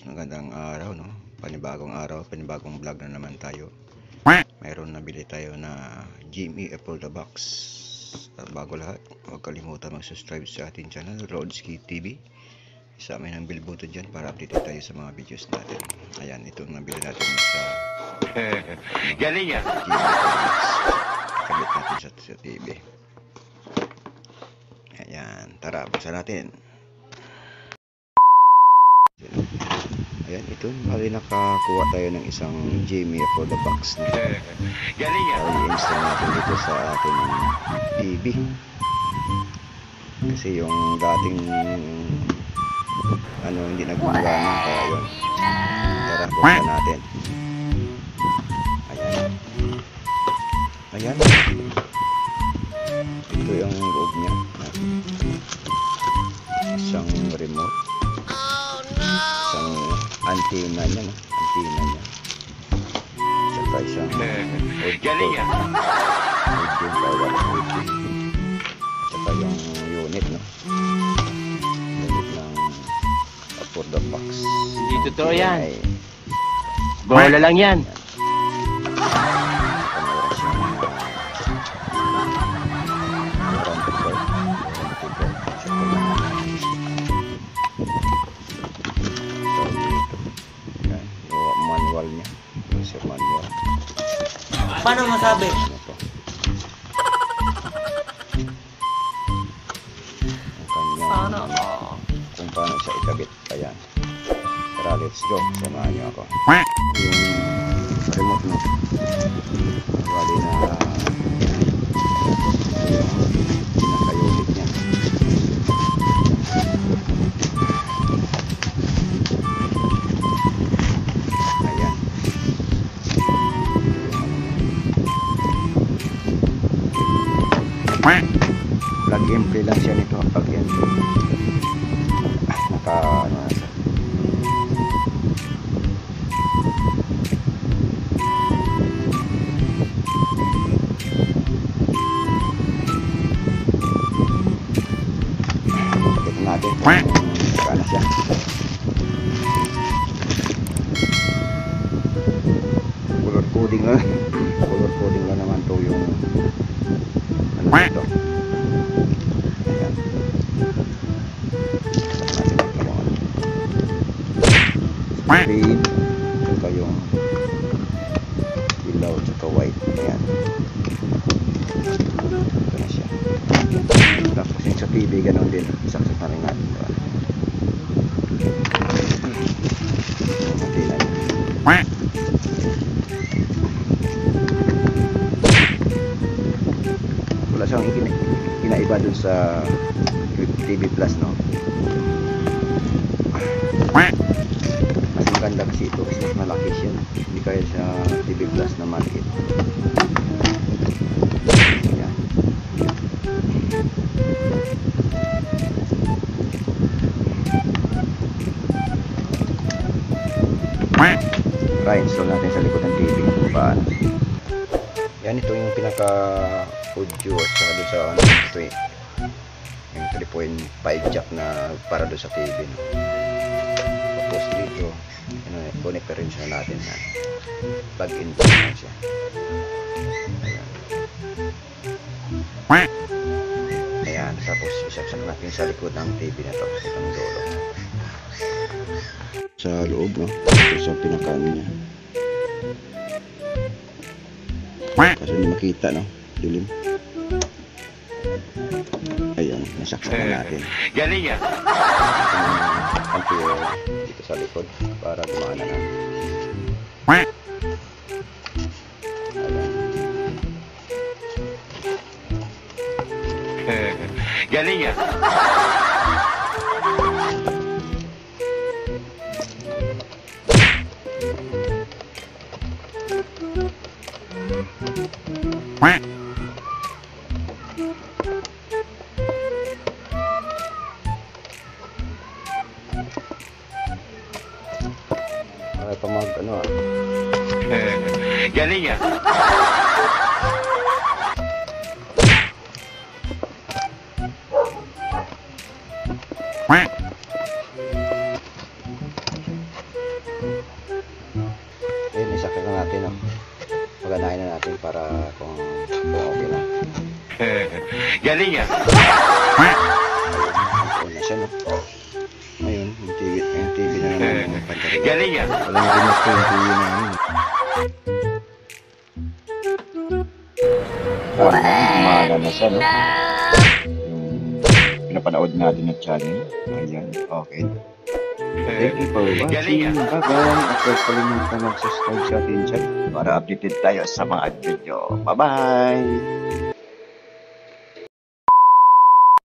magandang araw, no? Panibagong araw, panibagong vlog na naman tayo. Mayroon nabili tayo na Jimmy Apple the Box. At bago lahat, huwag kalimutan mag-subscribe sa ating channel, Rodski TV. Isama ng bell button dyan para updated tayo sa mga videos natin. Ayan, ito ang nabili natin sa galing yan. Jimmy Apple Box. Kabit natin sa TV. Ayan, tara, buksan natin. Ayan, ito, bali nakakuha tayo ng isang Jimmy Apple the Box na galing yan. i-install natin dito sa ating TV kasi yung dating hindi nagumagana, kaya yun, tara buksan natin. Ayan, ito yung loob niya, isang remote, isang antenna niya, saka isang galing yan. saka yung unit, no? Unit ng Apple the Box. Hindi totoo yan. Bola lang yan. Manual niya. Manual. Paano masabi? Paano? Kung paano siya ikabit. Ayan. Tara, let's go. Samahan niyo ako. Yung remote mo. Wali na pinaka-unit niya. Ayan. Plug and play lang siya nito. Plug and play. Na siya. Tignan natin kung paano siya. Color coding lang. Color coding lang naman to yung ito. Red, saka yung ilaw, saka white. Ayan, ito na siya. Tapos yung sa TV ganon din, saksak na rin natin. Wala siyang kinaiba dun sa TV Plus, no? Mas maganda kasi ito kasi mas malaki siya, hindi kaya sa TV Plus na maliit. Ayan. Try install natin sa likod ng TV kung paano. Yan, ito yung pinaka audio at saka doon sa ito yung 3.5 jack na para doon sa TV, no? Tapos dito connect pa rin siya natin na plug in siya. Ayan, tapos isaksak natin sa likod ng TV na to, itong dulo sa loob, no? Ito sa pinakaano niya kasi hindi makita, no? Dilim. Ayan, nasaksak na natin. Galing yan. Ampere dito sa likod para gumana na. Ayan. Galing yan. Para pa mag galing yan. natin, no? Paganahin na natin para kung okay lang. Galing ah. Okay na siya, no? Ngayon, yung TV na naman yung pantay. Galing ah. Walang remote ko yung TV namin. Umaga na siya, no? Yung pinapanood natin na channel. Ayan, okay. Thank you for watching. Bye-bye. At huwag kalimutan mag-subscribe sa ating channel para updated tayo sa mga video. Bye-bye!